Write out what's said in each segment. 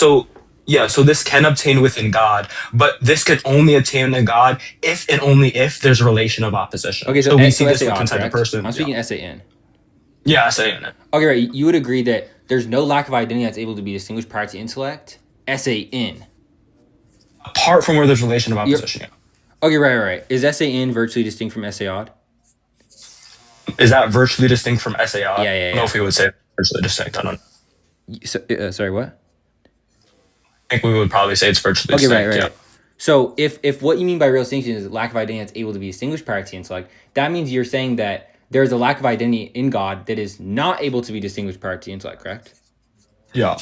So yeah, so this can obtain within God, but this can only obtain in God if and only if there's a relation of opposition. Okay, so So we see so this SAO, within inside the correct? person. I'm Yeah. speaking SAN. Yeah, saying it. Okay, right. You would agree that there's no lack of identity that's able to be distinguished prior to intellect. SAN. Apart from where there's relation of You're opposition, yeah. okay, right. Is SAN virtually distinct from SAOD? Is that virtually distinct from SAI? I Yeah, don't know if we would say virtually distinct. I don't know. So, sorry, what? I think we would probably say it's virtually Okay, distinct, yeah. right. So if what you mean by real distinction is lack of identity that's able to be distinguished prior to intellect, that means you're saying that there's a lack of identity in God that is not able to be distinguished prior to intellect, correct? Yeah.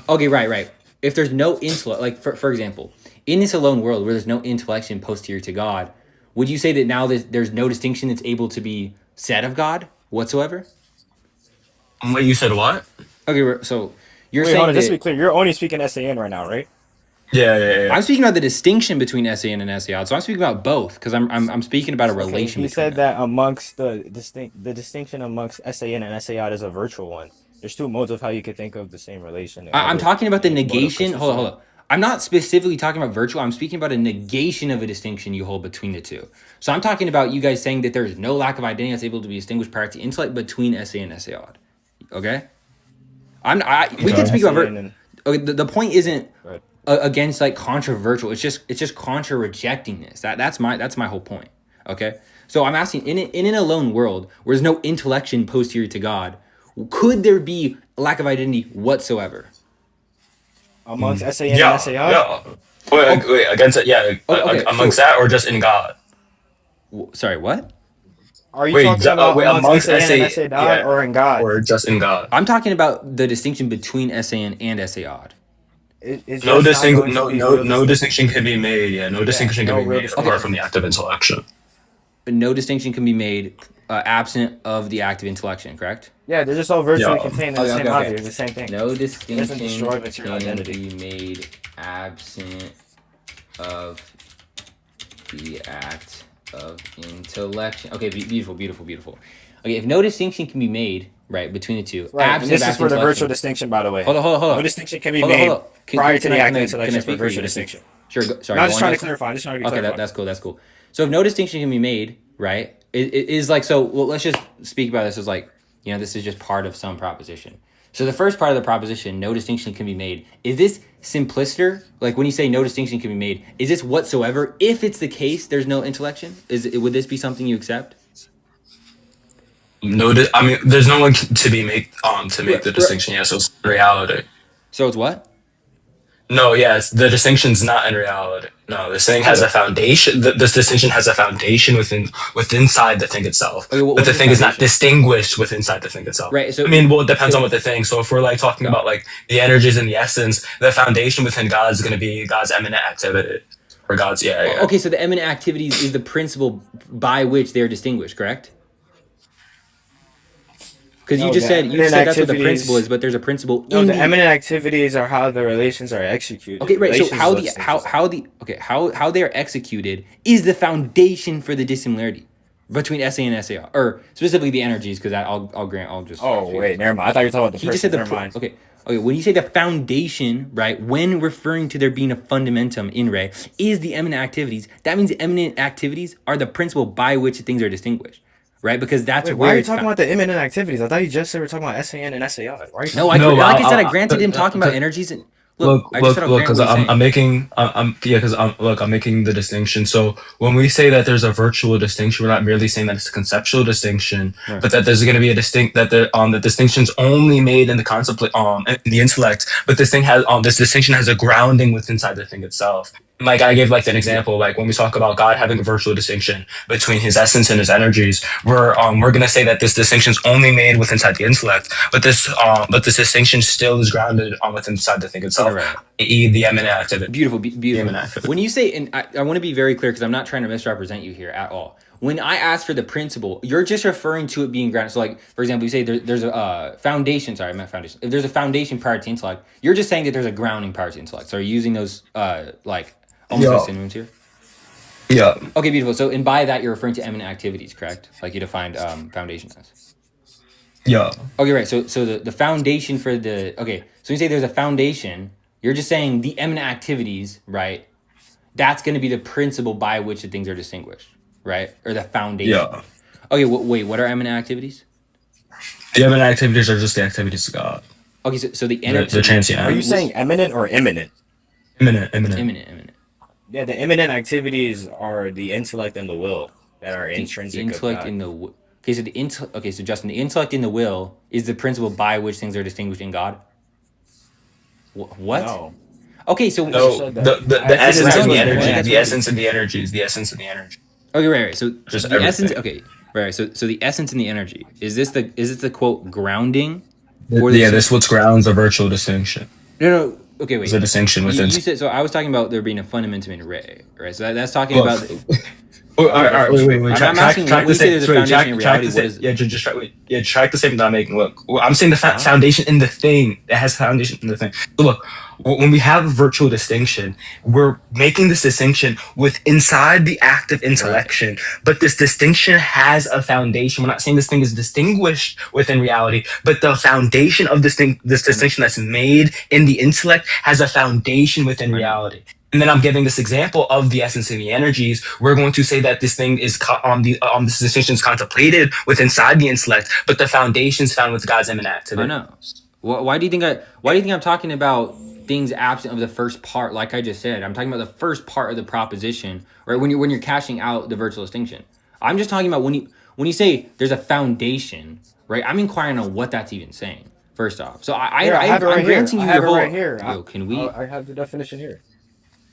Okay, right. If there's no intellect, like for example, in this alone world where there's no intellection posterior to God, would you say that now there's no distinction that's able to be said of God whatsoever? Wait, you said what? Okay, so you're Wait, hold saying on. Just to be that clear, you're only speaking SAN right now, right? Yeah. I'm speaking about the distinction between SAN and SAOD. So I'm speaking about both because I'm speaking about a Okay. relation He between said them. that amongst the distinction amongst SAN and SAOT is a virtual one. There's two modes of how you could think of the same relation. I'm talking about the Any mode of negation. Christmas Hold on. I'm not specifically talking about virtual. I'm speaking about a negation of a distinction you hold between the two. So I'm talking about you guys saying that there's no lack of identity that's able to be distinguished prior to intellect between SA and SAOD. Okay? We can Okay. speak about SAN and okay, the point isn't right. against like controversial. It's just contra rejecting this. That's my whole point. Okay? So I'm asking in an alone world where there's no intellection posterior to God, could there be a lack of identity whatsoever? Amongst SAN and Yeah. SAOT? Yeah. Wait, against it, yeah, Okay, amongst so that or just in God? sorry, what? Are you talking about Wait, amongst amongst SAN and SA, SAOT yeah, or in God? or just in God? I'm talking about the distinction between SAN and SAOD. Is just not going to be real No distinction. distinction can be made. Yeah, no Yeah, distinction can no be real made apart Okay, from distinction. the act of intellection. but no distinction can be made absent of the act of intellection, correct? Yeah, they're just all virtually Yeah. contained in the same object. It's the same thing. No It doesn't distinction destroy material can identity. be made absent of the act of intellection. Okay, beautiful. Okay, if no distinction can be made, right, between the two, Right, and absent this of is act of for the intellection. virtual distinction, by the way. Hold on. No distinction can be Hold made on. prior to the act of Can I intellection for speak for you? virtual Can I speak? distinction. Sure. No, Sorry. I'm Go just on. trying to Next. clarify. I'm just trying to be Okay, clarified. that's cool. So if no distinction can be made, right, it is like so. Well, let's just speak about this as like this is just part of some proposition. So the first part of the proposition, no distinction can be made. Is this simplistic? Like when you say no distinction can be made, is this whatsoever? If it's the case, there's no intellection. Would this be something you accept? I mean, there's no one to be make to make the Right. distinction. Yeah, so it's reality. So it's what? No, yes, the distinction's not in reality. No, this thing has Okay. a foundation. This distinction has a foundation within inside the thing itself, Okay. but What's the the thing is not foundation? distinguished within inside the thing itself. Right. I mean, well, it depends on So what the thing. So if we're like talking God. about like the energies and the essence, the foundation within God is going to be God's eminent activity or God's yeah. Okay. So the eminent activities is the principle by which they're distinguished, correct? Because you No, just the said eminent that's what the principle activities. is, but there's a principle No, in the the. eminent activities are how the relations are executed. Okay, right. So Relations how is the what's interesting. how they are executed is the foundation for the dissimilarity between SA and SAR, or specifically the energies, because I'll grant I'll just. Oh wait, never mind. I thought you were talking about the He just said person. Never mind. okay. When you say the foundation, right? When referring to there being a fundamentum in Ray is the eminent activities, that means the eminent activities are the principle by which things are distinguished, right? Because that's Wait, why where are you it's talking found. about the imminent activities? I thought you just said we are talking about SAN and SAR. Why are you No, talking about No, like I said, I granted him talking about 'cause energies and look. look, I just said I'll grant because what he's I'm saying. making, because I'm making the distinction. So when we say that there's a virtual distinction, we're not merely saying that it's a conceptual distinction, Right. but that there's going to be a the distinction's only made in the concept, in the intellect. But this distinction has a grounding within inside the thing itself. Like I gave like an Yeah. example, like when we talk about God having a virtual distinction between his essence and his energies, we're gonna say that this distinction is only made within inside the intellect, but this distinction still is grounded on within inside the thing Okay, itself, right. i.e. the eminent activity. The Beautiful. eminent activity. When you say, and I want to be very clear because I'm not trying to misrepresent you here at all. When I ask for the principle, you're just referring to it being grounded. So, like for example, you say there's a foundation. Sorry, I meant foundation. If there's a foundation prior to intellect, you're just saying that there's a grounding prior to intellect. So, are you using those like almost as Yeah, synonyms here? yeah, Okay, beautiful. So, and by that, you're referring to eminent activities, correct? Like you defined foundation as. yeah. Okay, right. So the foundation for the okay. So you say there's a foundation, You're just saying the eminent activities, right? That's going to be the principle by which the things are distinguished, right? Or the foundation. Yeah. Okay, wait, what are eminent activities? The eminent activities are just the activities of God. Okay, so the The transient. Are you saying eminent or imminent? Imminent, imminent. imminent? Yeah, the imminent activities are the intellect and the will that are The intrinsic of intellect God. in the okay, so okay, so Justin, the intellect in the will is the principle by which things are distinguished in God. What? No. Okay, so You No, said that. the I figured essence that and the was energy, bad. the essence and the energies, the essence and the energy. okay, right. So Just the essence. everything. Okay, right. So the essence and the energy is this the quote grounding for the Yeah, this what grounds a virtual distinction. no. Okay, There's a wait. distinction within. You said so. I was talking about there being a fundamentum in array, right? So that's talking Look, about. oh, Not the all right, wait, definition wait. of I'm God. asking Track when the you say same. there's a Sorry, foundation in track reality. the What same. is Yeah, just track. Wait, yeah, track the same that I'm making. Look, I'm saying the Huh? foundation in the thing. It has foundation in the thing. So look, when we have a virtual distinction, we're making this distinction with inside the act of right? intellection. But this distinction has a foundation. We're not saying this thing is distinguished within reality, but the foundation of this I know. distinction that's made in the intellect has a foundation within I know. reality. And then I'm giving this example of the essence and the energies. We're going to say that this thing is this distinction is contemplated with inside the intellect, but the foundations found with God's immanent I activity. know. Why do you think Why do you think I'm talking about things absent of the first part? Like I just said, I'm talking about the first part of the proposition, right? When you're cashing out the virtual distinction, I'm just talking about when you say there's a foundation, right? I'm inquiring on what that's even saying. First off, so Here, I have it right I'm here. granting I you have your it right whole. here. Yo, can we? I have the definition here.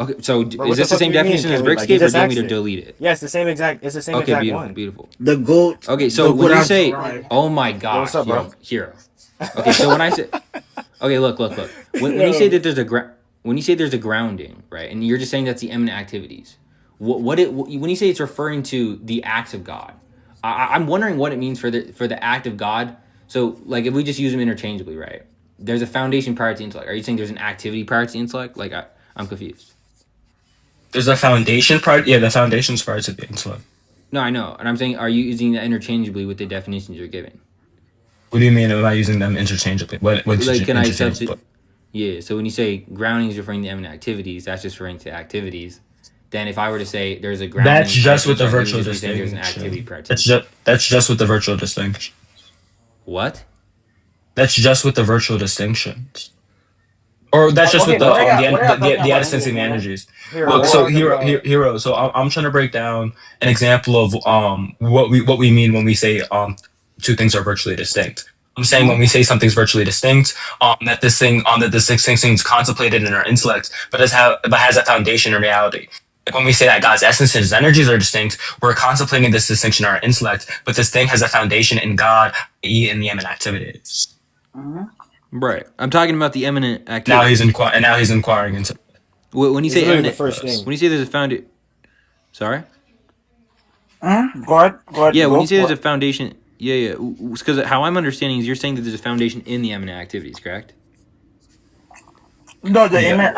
Okay, so But is what the this the fuck same do you mean, definition as can we? Like, you Brickscape, or just do you want me asked to it. delete it? Yeah, it's the same exact. It's the same Okay, exact beautiful, one. beautiful. The goat. Okay, so the when you goat say, right. "Oh my Yo, gosh, what's up, bro? yo, hero," okay, so when I say, okay, look. When you say that there's when you say there's a grounding, right, and you're just saying that's the eminent activities. When you say it's referring to the acts of God, I'm wondering what it means for the act of God. So, like, if we just use them interchangeably, right? There's a foundation prior to intellect. Are you saying there's an activity prior to intellect? Like, I'm confused. There's a foundation part. Yeah, the foundation's part of the intellect. No, I know, and I'm saying, are you using that interchangeably with the definitions you're giving? What do you mean? Am I using them interchangeably? What Like, can I interchangeably? substitute? Yeah. So when you say grounding is referring to eminent activities, that's just referring to activities. Then if I were to say there's a That's grounding prior just to with the intellect, you would virtual just be saying there's an activity distinction. prior to intellect. That's just with the virtual distinction. What? That's just with the virtual distinctions. Or that's just with Okay, the what are you talking the about essence here, and the man? energies. Here, Look, we're so talking about. hero. So I'm trying to break down an example of what we mean when we say two things are virtually distinct. I'm saying when we say something's virtually distinct, that this distinction is contemplated in our intellect, but has a foundation in reality. Like when we say that God's essence and his energies are distinct, we're contemplating this distinction in our intellect, but this thing has a foundation in God, i.e., in the eminent activities. Right. I'm talking about the eminent Now activity. now he's inquiring into. When you It's say literally the eminent, first thing. when you say there's a foundation, sorry. Go ahead. Yeah. When Go you say for there's a it. foundation, yeah. Because how I'm understanding is you're saying that there's a foundation in the eminent activities, correct? No, the Yeah. image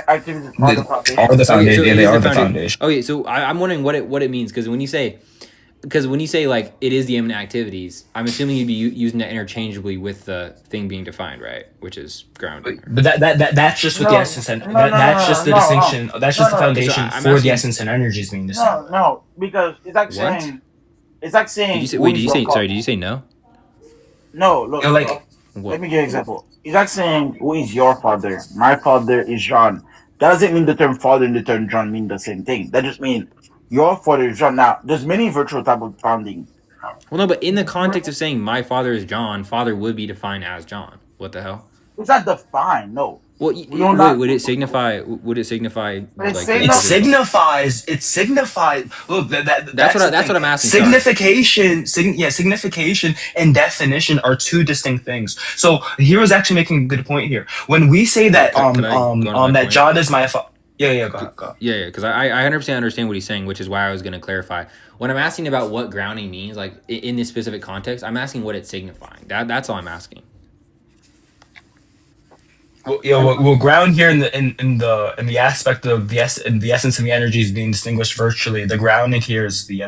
activities are the Are foundation. the Okay, so foundation? Yeah, it they is are the the foundation. foundation. Okay, so I'm wondering what it means because when you say like it is the eminent activities, I'm assuming you'd be using that interchangeably with the thing being defined, right? Which is grounding. But that's just with the No, essence, and no, no, that's no, just no, the no, distinction. That's no, just the no, Okay, so foundation I'm for the asking essence and energies being the same. no, because what? it's like Did you saying say? who Wait, did is you your say? Sorry, father. did you say no? No, You know, look, like let What? me give you an example. It's like saying who is your father. My father is John. That doesn't mean the term father and the term John mean the same thing. That just means your father is John. Now, there's many virtual type of founding. Well, no, but in the context of saying my father is John, father would be defined as John. What the hell? It's not defined. No, Well, we don't wait. not. Would it signify? Would it signify It's like the it saying individual? signifies. It signifies. Look, that's the That's thing. what I'm asking. Sorry. Signification and definition are two distinct things. So Hero's actually making a good point here. When we say Okay, that could I go on to my that point? John is my father. Yeah, go ahead, go ahead. Yeah, because I 100% understand what he's saying, which is why I was going to clarify. When I'm asking about what grounding means, like in this specific context, I'm asking what it's signifying. That's all I'm asking. Well, we'll ground here in the aspect of in the essence and the energies being distinguished virtually. The grounding here is the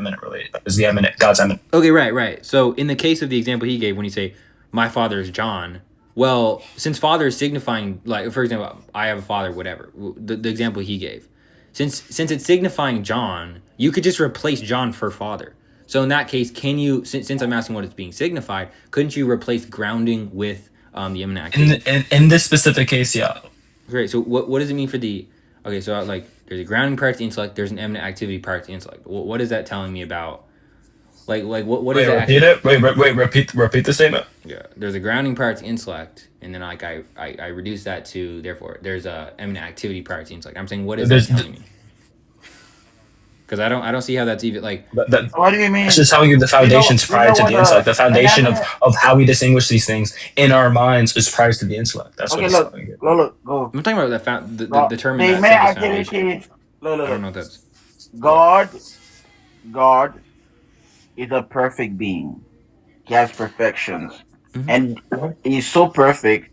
God's eminent. Okay, right. So in the case of the example he gave, when you say my father is John, Well, since father is signifying, like for example, I have a father, whatever. The example he gave, since it's signifying John, you could just replace John for father. So in that case, can you? Since I'm asking what it's being signified, couldn't you replace grounding with the imminent activity? In this specific case, yeah. Great. So what does it mean for the? Okay, so like there's a grounding part to the intellect. There's an imminent activity part to the intellect. What is that telling me about? Like what is Wait, that repeat actually? it. Wait. Repeat the statement. Yeah, there's a grounding part to intellect, and then like I reduce that to therefore there's a eminent activity part to intellect. I'm saying what is that There's telling me? Because I don't see how that's even like What do you mean? that's just telling you the foundations You prior know to what? the intellect. The An foundation eminent. of how we distinguish these things in our minds is prior to the intellect. That's what Okay, it's look, telling you. go. I'm talking about the term in The that imminent sentence foundation. activity. I don't know if that's God, God is a perfect being. He has perfections, Mhm. and he's so perfect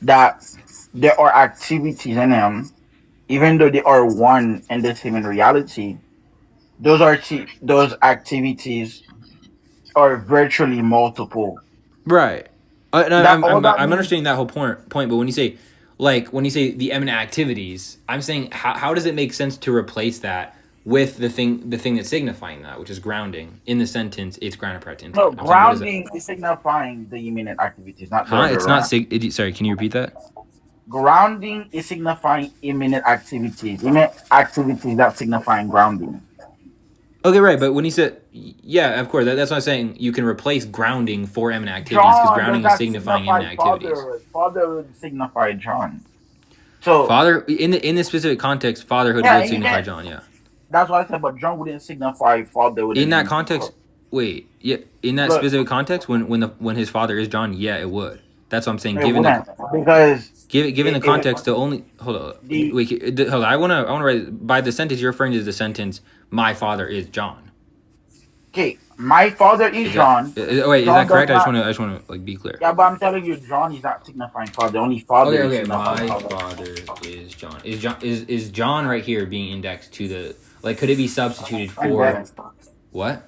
that there are activities in him, even though they are one and the same in reality. Those activities are virtually multiple. Right. And That all that I'm means. understanding that whole point, but when you say when you say the eminent activities, I'm saying how does it make sense to replace that with the thing that's signifying that, which is grounding in the sentence? It's grounded prior to No, intellect. I'm saying what is it? grounding is signifying the imminent activities, not the Huh? other way It's not around. sig. Sorry, can you repeat that? Grounding is signifying imminent activities. Imminent activities that signifying grounding. Okay, right. But when he said, yeah, of course, that's what I'm saying. You can replace grounding for eminent activities because John does grounding is not signifying signify eminent activities. fatherhood. Fatherhood signify John. So Father in this specific context, fatherhood yeah, would and you signify can. John. Yeah. That's what I said. But John wouldn't signify fatherhood In in that any context, wait, yeah, in that look. specific context, when his father is John, yeah, it would. That's what I'm saying. It wouldn't because Given the it context, the only hold on, the wait, hold on. I wanna write by the sentence you're referring to the sentence. My father is John. okay. My father is Is that John. wait? Is John that does correct? not. I just wanna like be clear. Yeah, but I'm telling you, John is not signifying father. Only father is Okay. signifying My father. father is John. Is John right here being indexed to the like? Could it be substituted And for then what?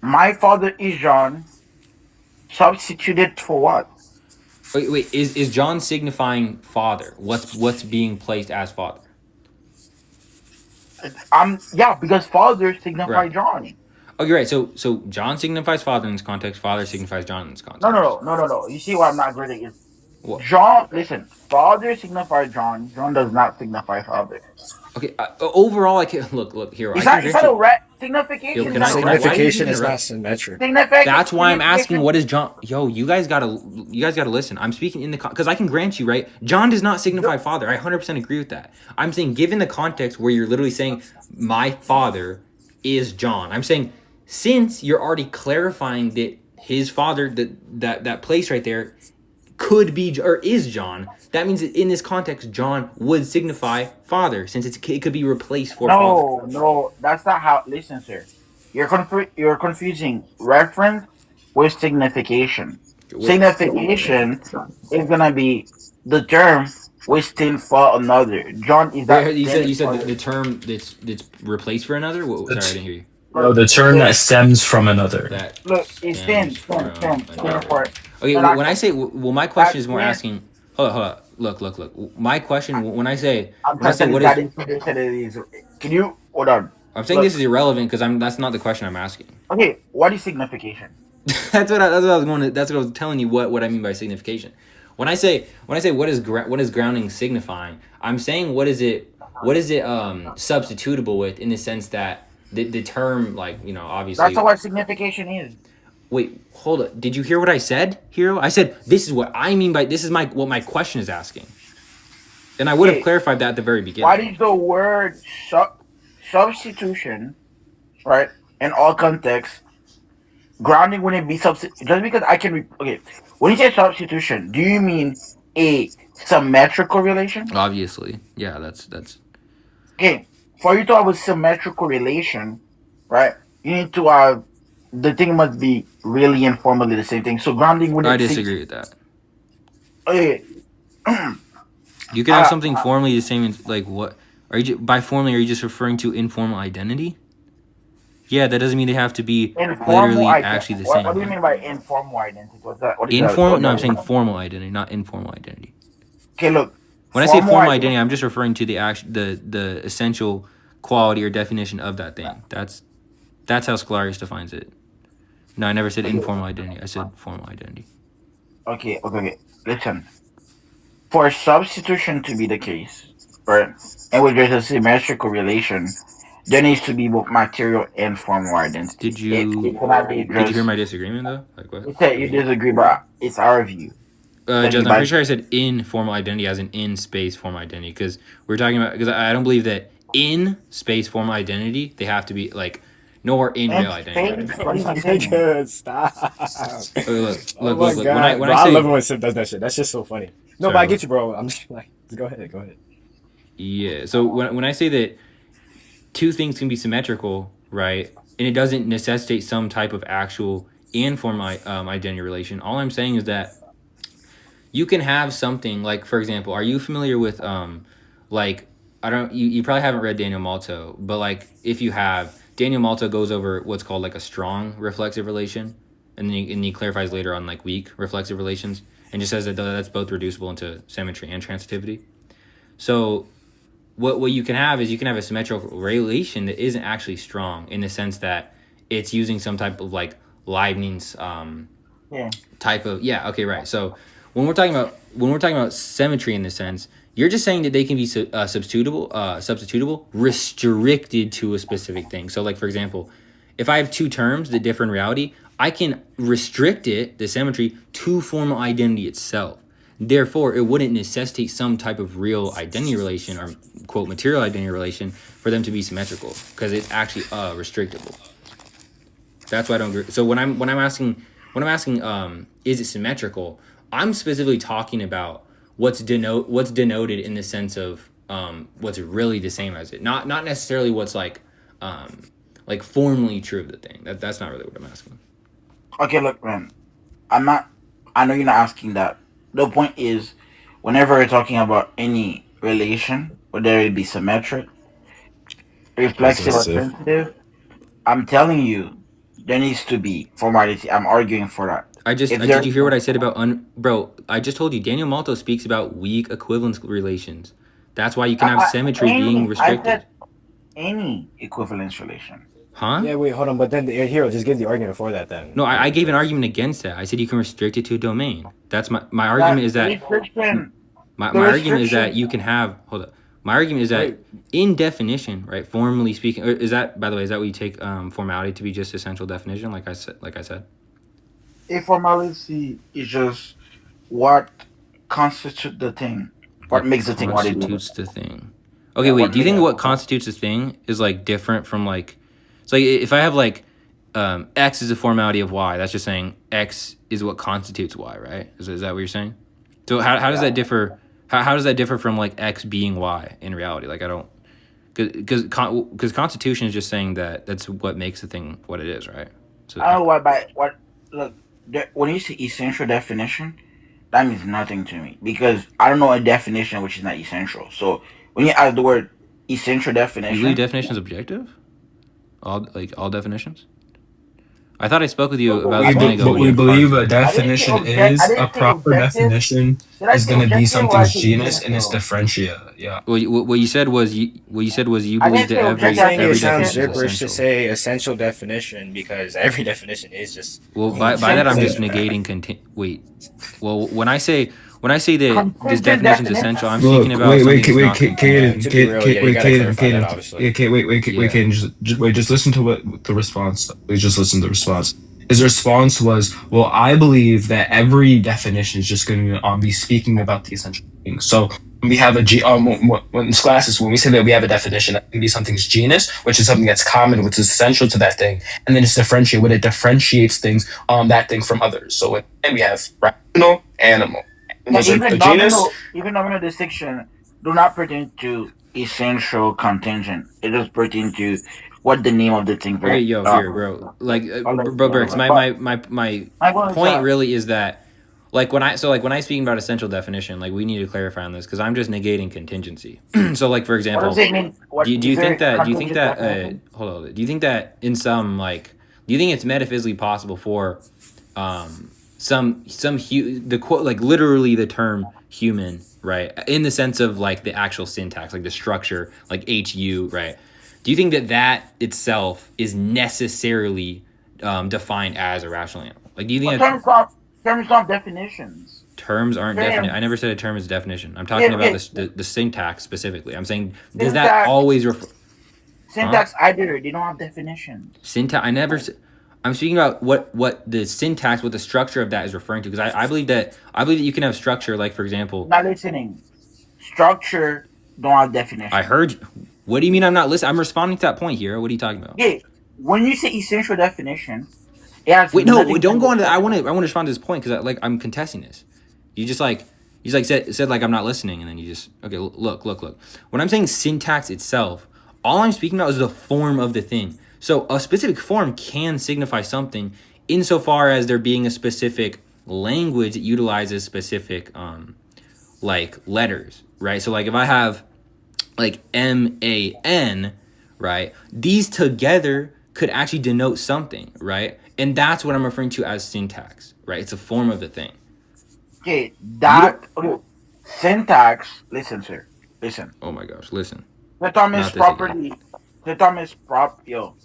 my father is John. Substituted for what? Wait. Is John signifying father? What's being placed as father? Yeah, because father signify Right. John. Okay, right. So John signifies father in this context. Father signifies John in this No, no, context. no, no, no, no. You see why I'm not getting it? What? John, listen. Father signifies John. John does not signify father. Okay. Overall, I can look here. It's I can not. It's grant not a you. red Yo, signification. Is can not I? a Can I? red. Why are you Signification being is not a? symmetric. That's why I'm asking. Signification. What is John? Yo, you guys gotta listen. I'm speaking in the because I can grant you right. John does not signify father. I 100% agree with that. I'm saying given the context where you're literally saying my father is John. I'm saying since you're already clarifying that his father that place right there could be or is John. That means that in this context, John would signify father, since it could be replaced for father. No, no, that's not how. Listen, sir. You're confusing reference with signification. What? Signification is gonna be the term which stands for another. John is Wait, not you said standing you said for. the term that's replaced for another. Sorry, I It's, didn't hear you. no, Look, the term that stems from another. That look, it stems from stands another. for. Okay, And I when I say well, my question that is more stands. asking. Hold on. Look. My question I'm when I trying to say tell you what that is information is. Can you hold on? I'm saying this Look, is irrelevant because I'm that's not the question I'm asking. okay. What is signification? That's what I was going to. That's what I was telling you. What I mean by signification. When I say what is grounding signifying, I'm saying what is it substitutable with in the sense that the term like That's obviously what signification is. wait hold it. Did you hear what I said, Hero? I said this is what I mean by this is my what my question is asking, and I would have Okay. clarified that at the very What beginning. is the word substitution? Right. In all contexts, grounding wouldn't be just because I can. Okay. When you say substitution, do you mean a symmetrical relation? Obviously, yeah, that's. Okay. For you to have a symmetrical relation, right? You need to have the thing must be really informally the same thing. So grounding I wouldn't sig. disagree with that. Okay. You could have something formally the same. Like what are you by formally? Are you just referring to informal identity? Yeah, that doesn't mean they have to be Informal literally identity. actually the What do you same. mean by informal identity? What's that? What is that? Informal? What No, does I'm that saying mean? formal identity, not informal identity. Okay, look. When I say Formal formal identity, identity. I'm just referring to the essential quality or definition of that thing. That's how Scholarius defines it. No, I never said informal identity. I said formal identity. Okay. Listen. For substitution to be the case, right, in which there's a symmetrical relation, there needs to be both material and formal identity. Did It you cannot be did you hear just. my disagreement though? Like what? You say you disagree, but it's our view. Tell me Justin, I'm pretty about. sure I said in formal identity as an in space formal identity because we're talking about because I don't believe that in space formal identity they have to be like nor in And real identity. space. What is he saying? Nigga, stop. Look, Oh my look. When I god, when bro! I I love it say when Sim does that shit. That's just so funny. No, but sorry, I get what? you, bro. I'm just like, go ahead, go ahead. Yeah. So when I say that two things can be symmetrical, right, and it doesn't necessitate some type of actual informal identity relation, all I'm saying is that you can have something like, for example, are you familiar with like I don't you probably haven't read Daniel Malto, but like if you have, Daniel Malto goes over what's called like a strong reflexive relation, and then he clarifies later on like weak reflexive relations, and just says that that's both reducible into symmetry and transitivity. So what you can have is you can have a symmetrical relation that isn't actually strong in the sense that it's using some type of like Leibniz Yeah. type of, yeah, okay, right. So when we're talking about symmetry in this sense, you're just saying that they can be substitutable, restricted to a specific thing. So like for example, if I have two terms that differ in reality, I can restrict it, the symmetry, to formal identity itself. Therefore, it wouldn't necessitate some type of real identity relation or quote material identity relation for them to be symmetrical because it's actually restrictable. That's why I don't agree. So when I'm asking is it symmetrical, I'm specifically talking about what's denoted in the sense of what's really the same as it, not necessarily what's like formally true of the thing. That's not really what I'm asking. Okay, look, man. I'm not. I know you're not asking that. The point is, whenever we're talking about any relation, whether it be symmetric, What's reflexive, up, or Sif? sensitive, I'm telling you, there needs to be formality. I'm arguing for that. If Did there's you hear what I said about bro? I just told you Daniel Malto speaks about weak equivalence relations. That's why you can have symmetry being I restricted. said any equivalence relation. Huh? Yeah, wait, hold on. But then the hero just give the argument for that then. No, I gave an argument against that. I said you can restrict it to a domain. That's my That argument is that restriction, the my argument is that restriction. you can have, hold up. My argument is that Wait, in definition, right, formally speaking, or is that, by the way, is that what you take formality to be, just essential definition, like I said? A formality is just what constitutes the thing, what What makes the thing what it is. constitutes the thing? Okay, Yeah, wait. what Do you makes think the what thing. constitutes this thing is like different from like, it's like if I have like X is a formality of Y, that's just saying X is what constitutes Y, right? Is that what you're saying? So how does Yeah. that differ? How does that differ from like X being Y in reality? Like I don't, because constitution is just saying that that's what makes the thing what it is, right? So I don't know why, but what look when you say essential definition, that means nothing to me because I don't know a definition which is not essential. So when you add the word essential you believe definition, definition is objective? All definitions? I thought I spoke with you so about I this a minute didn't ago But when we you say referred believe to a it. I didn't say definition object. I is a didn't say proper objective. definition Did I is say going to be objective or I something's say genus and its essential? differentia. Yeah. What you said was you I believe didn't that say I'm objective. every I saying said it every sounds definition is essential. gibberish to essential. say essential definition because every definition is just Well, by that I'm just Contingent. negating wait. Well, when I say that this Contingent definition is definition. essential, I'm speaking Look, about something that's wait, not contingent. to be real, yeah, you Wait, gotta Caden, clarify that Caden, obviously. yeah, wait, Yeah. Caden, just wait, just listen to what the response. Please just listen to the response. His response was, "Well, I believe that every definition is just going to be speaking about the essential things. So when we have a when in classes, when we say that we have a definition, that can be something's genus, which is something that's common, which is essential to that thing, and then it's differentiate when it differentiates things that thing from others. So then we have rational, animal. Yeah, Animals are the genus. even nominal distinction do not pertain to essential contingent. It does pertain to what the name of the thing. Okay, yo, here, bro. Like, bro, Berks, my But my my my I'm going point to really is that like when I speaking about essential definition, like we need to clarify on this because I'm just negating contingency. So like for What does example, it mean? What do is you there think a that contingent definition? hold on, do you think that in some like do you think it's metaphysically possible for the quote like literally the term human, right, in the sense of like the actual syntax, like the structure, like hu, right, do you think that that itself is necessarily defined as a rational animal? Like do you But think that terms not definitions. terms aren't definite? Term, I never said a term is a definition. I'm talking yeah, about okay. the syntax specifically. I'm saying does that Syntax, always refer? Huh? syntax either they don't have definitions. Syntax. I'm speaking about what the syntax, what the structure of that is referring to. Because I believe that you can have structure. Like for example, Not listening. Structure don't have I definitions. heard. What do you mean I'm not listening? I'm responding to that point here. What are you talking about? Yeah, when you say essential definition, it has Wait, no, nothing to don't do go with on to that. structure. I want to respond to this point because like I'm contesting this. You just like said like I'm not listening, and then you just okay. Look. When I'm saying syntax itself, all I'm speaking about is the form of the thing. So a specific form can signify something insofar as there being a specific language that utilizes specific like letters, right? So like if I have like MAN, right? These together could actually denote something, right? And that's what I'm referring to as syntax, right? It's a form of the thing. Okay, You don't. okay, syntax. Listen, sir. Listen. Oh my gosh, listen. The term is Not this again. properly. The term is yo.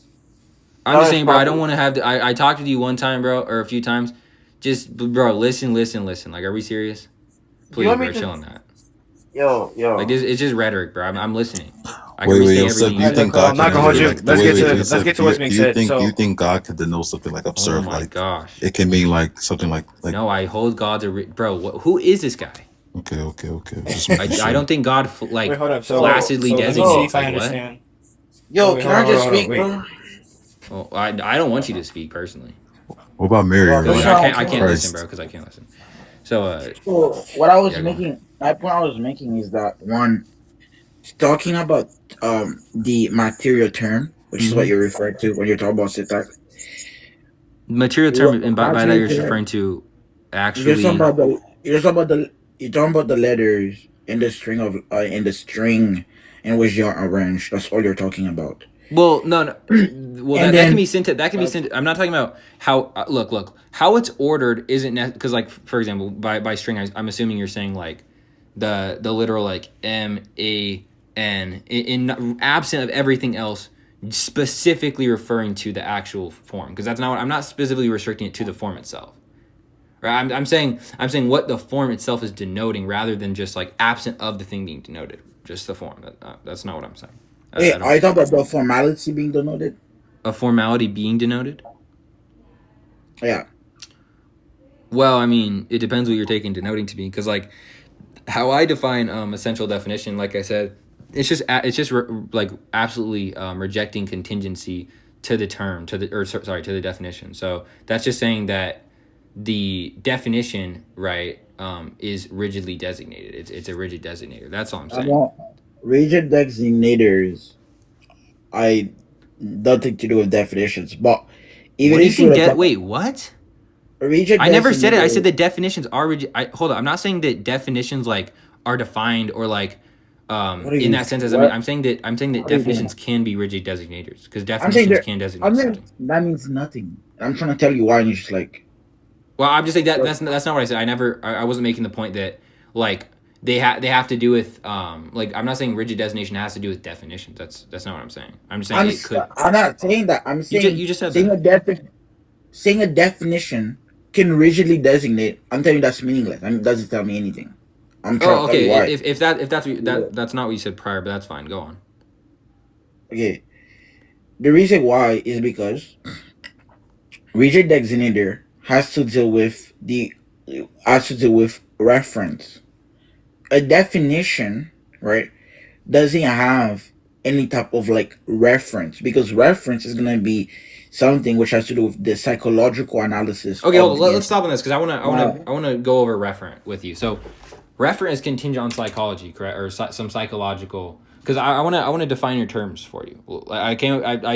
I'm Term just is saying, bro. I don't properly. want to have. I talked with you one time, bro, or a few times. Just, bro, listen. Like, are we serious? Do you Please, want me bro, chill to? on that. Yo. Like, this, it's just rhetoric, bro. I'm listening. I can Wait, restate yo, Seth, everything do you you All right, said. look, think God I'm could not gonna hold denote you. like Let's wait, get wait, to wait, Seth, what's being do you said. think So, God could denote something like Oh observe, my like gosh. it can mean like something like No, I hold God to bro. Who is this guy? okay, just making I sure. don't think God wait, like hold up. So flaccidly So let me see yo designates. if I Like what? understand. yo. Wait, Can I just hold on. speak, Wait. bro? Well, I don't want you to speak personally What about Mary, Well, because That's like right? what I'm I can't saying. listen, bro. Christ. Because I can't listen. So So what I was yeah, go on. making, my point I was making is that one talking about the material term, which is what Mm-hmm. you're referring to when you're talking about syntax. Material term, What and by that material you're just term? referring to You're talking actually. about the you're talking about the letters in the string in which they are arranged. That's all you're talking about. Well, no. Well, And that can be then syntax. That can be syntax. I'm not talking about how. Look. How it's ordered isn't because, like, for example, by string, I'm assuming you're saying like the literal like MAN in absent of everything else, specifically referring to the actual form. Because that's not what I'm not specifically restricting it to the form itself. Right? I'm saying what the form itself is denoting, rather than just like absent of the thing being denoted, just the form. That's not what I'm saying. I wait, don't. are you talking about the formality being denoted? A formality being denoted? Yeah. Well, I mean, it depends what you're taking denoting to be. Because like how I define essential definition, like I said, it's just like absolutely rejecting contingency to the term to the definition. So that's just saying that the definition, right, is rigidly designated. It's a rigid designator. That's all I'm I saying. want rigid designators. I nothing to do with definitions, but What even do you if you think? were to talk Wait, what? rigid I never said it. I said designator, that definitions are rigid. Hold on. I'm not saying that definitions like are defined or like what are in you? that sense. As I mean, What? I'm saying that What are you doing? definitions can be rigid designators because I'm saying definitions there. can I'm designate saying something. that means nothing. I'm trying to tell you why, and you're just like, Well, I'm just saying that that's not what I said. I wasn't making the point that like they have to do with like I'm not saying rigid designation has to do with definitions. That's not what I'm saying. I'm just saying it could. I'm not saying that. I'm saying You just said saying that. a saying a definition can rigidly designate. I'm telling you that's meaningless. I mean, it doesn't tell me anything. I'm trying Oh, to tell you okay. why. If that's not what you said prior, but that's fine. Go on. Okay, the reason why is because rigid designator has to deal with reference. A definition, right, doesn't have any type of like reference because reference is gonna be something which has to do with the psychological analysis Okay, of hold on. the Let's stop on this because Wow. I wanna go over referent with you. So, referent is contingent on psychology, correct, or some psychological. Because I wanna define your terms for you. I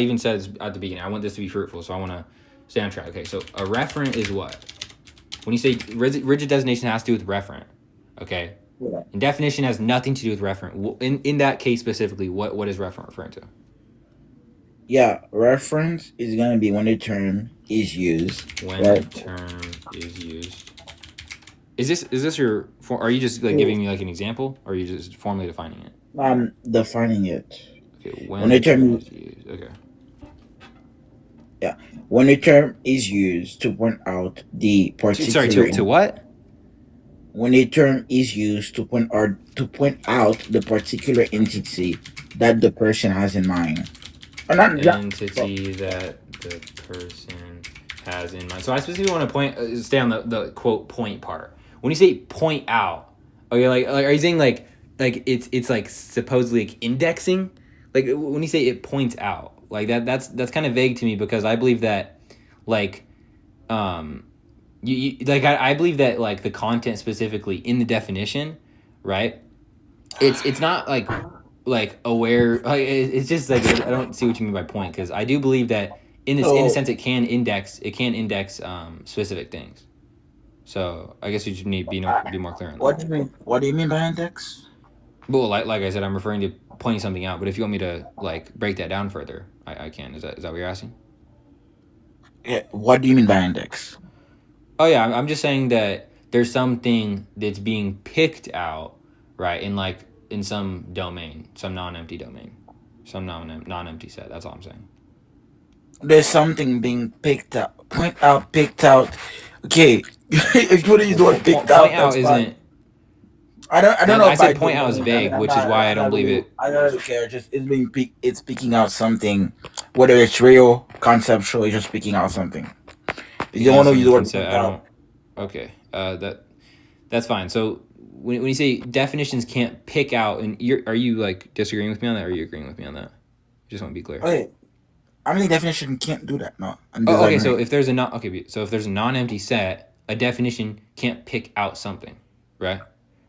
even said this at the beginning. I want this to be fruitful, so I wanna stay on track. Okay, so a referent is what? When you say rigid designation has to do with referent, okay, Yeah. and definition has nothing to do with referent. In that case specifically, what is referent referring to? Yeah, reference is gonna be when the term is used, When a right? term is used. Is this your? Are you just like giving me like an example, or are you just formally defining it? Defining it. Okay, When when the a term term, is used. Okay. yeah, when the term is used to point out the Sorry. particular, To what? when a term is used to point out the particular entity that the person has in mind. Not that, Entity that the person has in mind. So I specifically want to stay on the quote point part. When you say point out, okay, like are you saying like it's like supposedly like indexing? Like when you say it points out, like that's kind of vague to me because I believe that like um you like I believe that like the content specifically in the definition, right? It's not like aware like it's just like I don't see what you mean by point because I do believe that in a so sense it can index specific things. So I guess we should need be more clear on that. what do you mean? What do you mean by index? But well, like I said, I'm referring to pointing something out. But if you want me to like break that down further, I can. Is that what you're asking? Yeah, what do you mean by index? Oh yeah, I'm just saying that there's something that's being picked out, right? In some domain, some non-empty domain, some non-empty set. That's all I'm saying. There's something being picked out, point out, picked out. Okay, if you want to use the word picked Point out, out that's fine. isn't. I don't know I if I said do. point out is I mean, vague, which is why I don't believe it. I don't really care. Just it's being it's picking out something, whether it's real, conceptual. It's just picking out something. You Picking don't out want to use something the word concept. picked I out. don't. Okay. That's fine. So when you say definitions can't pick out, and are you like disagreeing with me on that, or are you agreeing with me on that? Just want to be clear. Okay, I mean definition can't do that. No, I'm Oh, okay. So disagreeing. if there's a not okay, so if there's a non-empty set, a definition can't pick out something, right?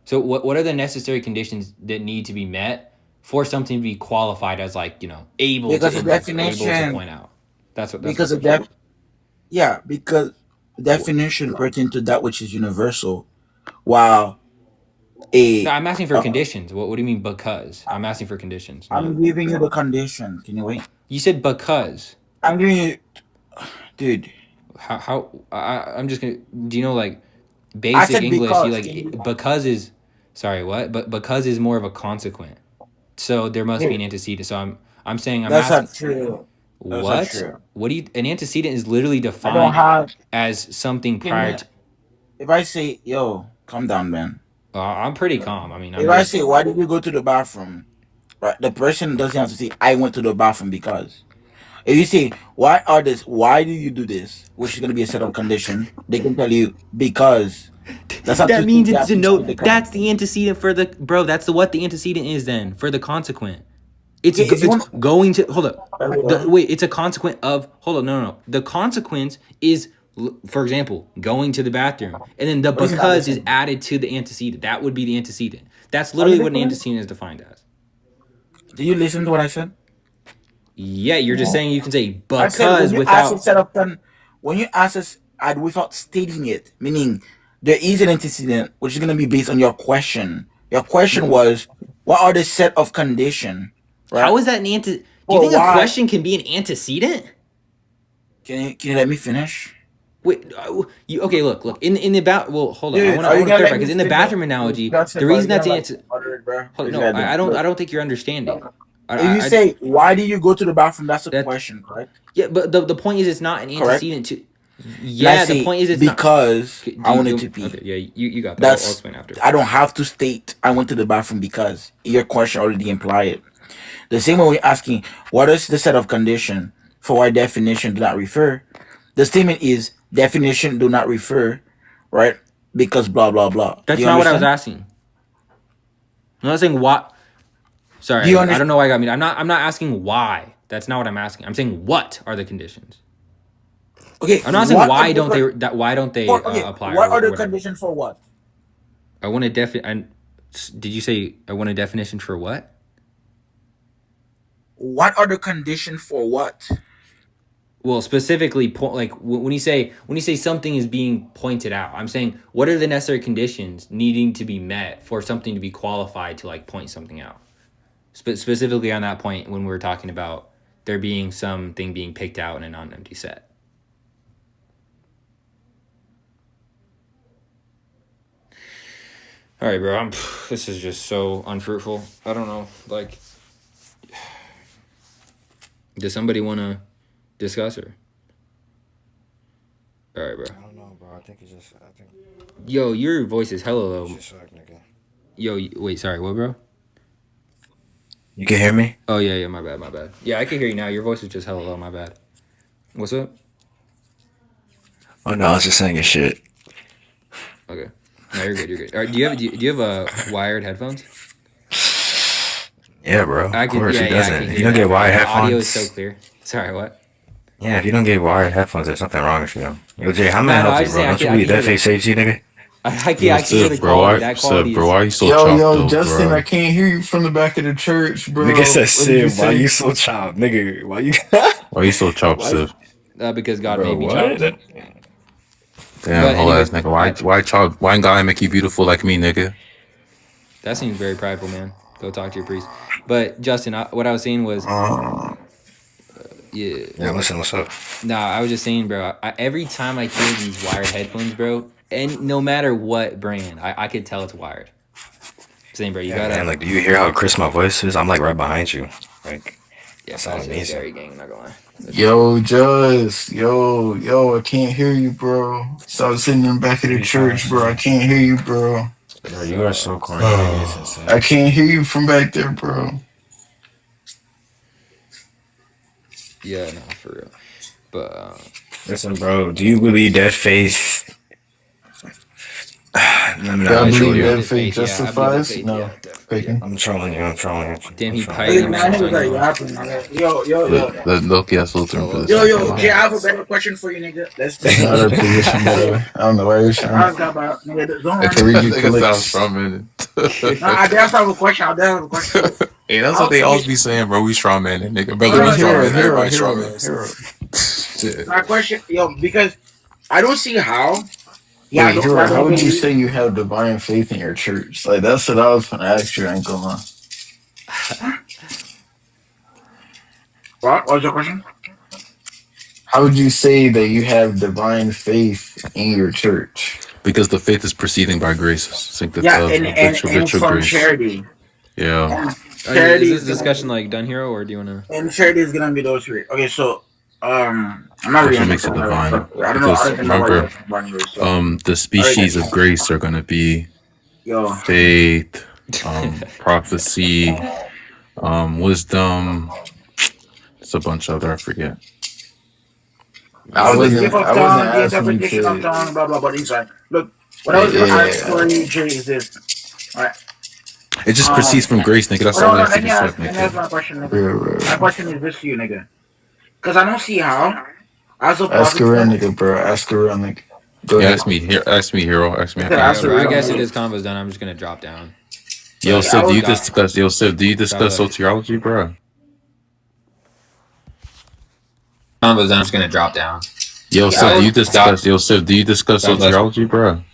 So what are the necessary conditions that need to be met for something to be qualified as like able to Because the index or able to definition, point out? That's my because the question. yeah, because definition pertain to that which is universal, while No, a I'm asking for uh, conditions. What do you mean because? I'm asking for conditions. Not I'm giving you the condition. Can you wait? you said because. I'm giving you, dude. I'm just gonna. Do you know like I basic said English? You because. Can like you? because is sorry what? But because is more of a consequent. So there must be an Dude, antecedent. So I'm saying I'm that's asking not true. That's not what? true. What do you an antecedent is literally I don't defined have. as something Can prior you? to. If I say, yo, calm down, man. I'm pretty calm. I mean, I'm If I just say, why did you go to the bathroom? Right, the person doesn't have to say, I went to the bathroom because. If you say, why do you do this? Which is going to be a set of condition. They can tell you because. That's not that to means say it's that a to no. state the That's condition. the antecedent for the bro. That's what the antecedent is then for the consequent. It's Okay, if you it's want. going to hold up. Hello? Wait, it's a consequent of hold on. No. The consequence is, for example, going to the bathroom, and then the What is it not because is listening? added to the antecedent. That would be the antecedent. That's Are you literally what an listening? antecedent is defined as. Do you listen to what I said? Yeah, you're just saying you can say I said when because you ask a without. set of when you ask us without stating it, meaning there is an antecedent which is going to be based on your question. Your question was, what are the set of condition, right? How is that an ante? Do you For think a why? question can be an antecedent? Can you let me finish? Wait, okay? Look. In the well, hold on. I Dude, want to are I you want to gonna clarify let because me in the finish? bathroom Dude, analogy, that's the it, bro. reason You that's gotta the like answer. moderate, bro. Hold You no, gotta do. I Look, don't think you're understanding. if you I say why do you go to the bathroom, that's a that question, correct? yeah, but the point is it's not an Correct. antecedent to. And I Yeah, the say point is it's not. because Okay, I wanted do to okay, pee. yeah, you got that. I'll That's explain after. I don't have to state I went to the bathroom because your question already imply it. The same way we're asking what is the set of condition for why definition do not refer. The statement is definition do not refer, right? Because blah blah blah. Do That's you not what I was understand? asking. I'm not saying what. Do you Sorry, I don't understand? know why I got me. I'm not asking why. That's not what I'm asking. I'm saying what are the conditions. Okay, I'm not saying what are the why don't they for okay? apply What are or the whatever. condition for what? I want a did you say I want a definition for what? What are the condition for what? Well, specifically, like when you say something is being pointed out, I'm saying what are the necessary conditions needing to be met for something to be qualified to like point something out. Specifically on that point, when we were talking about there being something being picked out in a non-empty set. All right, bro. This is just so unfruitful. I don't know. Like, does somebody want to discuss her? All right, bro. I don't know, bro. I think Yo, your voice is hella low. just like nigga. Yo, wait, sorry, what, bro? You can hear me? Oh yeah, my bad. Yeah, I can hear you now. Your voice is just hella low. My bad. What's up? Oh no, I was just saying your shit. Okay. No, you're good. All right, do you have wired headphones? Yeah, bro. Of course, I he doesn't. can If hear you don't that, get bro. wired The headphones, audio is so clear. Sorry, what? yeah, if you don't get wired headphones, there's something wrong with you. Yo, Jay, how am I No, I help you, was bro? saying, Don't you I believe can that hear face saves you, nigga? I can hear the bro, quality. That quality bro, is. why you so Yo, chopped yo, up, Justin, bro? I can't hear you from the back of the church, bro. Nigga said, What did you Sid, why say? you so chopped, nigga? Why you? Why you so chopped, Why? Siv? Because God Bro, made me what? chopped. Damn, But whole anyways, ass nigga. Why chop? Why ain't God make you beautiful like me, nigga? that seems very prideful, man. Go talk to your priest. But Justin, what I was saying was, yeah. Yeah, listen, what's up? Nah, I was just saying, bro. Every time I hear these wired headphones, bro, and no matter what brand, I could tell it's wired. Saying, bro, you Yeah, gotta. man, like, do you hear how crisp my voice is? I'm like right behind you. Like, Yeah, that sound that's amazing. scary, gang. Not gonna lie. Yo, Just, yo, I can't hear you, bro. Stop sitting in the back of What are the you trying to church, bro. I say? can't hear you, bro. Bro, you are so corny, nigga. It's insane. I can't hear you from back there, bro. Yeah, no, for real. But Listen, bro, do you believe that faith? Let me Do not. I Let I me do troll believe you. believe that his faith faith. Yeah, I believe his justifies? faith. No, Yeah, definitely. Yeah. faking. I'm trolling you. I'm trolling you. Damn, I'm he trolling piety you. Hey, man, Mr. niggas are Sunny. yapping, nigga. Yo. Loki, Lutheran Hello, position. Yo, hello. Jay, I have a better question for you, nigga. Let's That's not our position, by the Yo, way. I don't know why you're trying. how's that about? Nigga, don't I run can it. read you Nigga sounds clicks. strong man. No, I do have a question. So, Hey, that's what how they can you? always be saying, bro. We strong man, nigga. No, Brother, no, we no, strong Hero, man. listen. hero, Everybody strong hero, man. hero. Shit. My question, yo, because I don't see how. Yeah, Wait, I hero, how don't would you believe. say you have divine faith in your church? Like, that's what I was going to ask you, I ain't gonna lie. What was your question? How would you say that you have divine faith in your church? Because the faith is proceeding by grace, Yeah, and virtual from grace. charity. Yeah. And Is charity this is gonna discussion be, like done here, or do you wanna? and charity is gonna be those three. Okay, so I'm not That's really what makes it understanding. divine. I don't know. I Because don't even know what you're remember, talking about anyway. So, the all right, species of grace are gonna be yo, faith, prophecy, wisdom. It's a bunch of other, I forget. I the Yeah. gift wasn't of I wasn't tongue, the asking you interpretation of to tongue, blah blah blah. Inside. Look, what I was gonna ask for yeah. you, Jay, is this. All right. It just proceeds Um. from grace, nigga. That's Hold all on, I no, have to just say, let me ask nigga. my question, nigga. My Bro. question is this to you, nigga. Because I don't see how, as a Ask prophet, around nigga, bro. Ask around nigga. Go Yeah, ahead. ask me here. Ask me, hero. Ask me. I okay, can All right, answer bro. it. I real guess if nigga. this convo's done, I'm just gonna drop down. Yo, But Okay, I Siv, do was. you God, discuss? Yo, Siv, do you God discuss bless. soteriology, bro? Convo's done. I'm just gonna drop down. Yo, Yeah, I Siv, do was. you discuss? Yo, Siv, do you discuss God bless. soteriology, bro?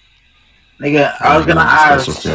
Nigga, I Nah, was he gonna don't discuss ask. soteriology.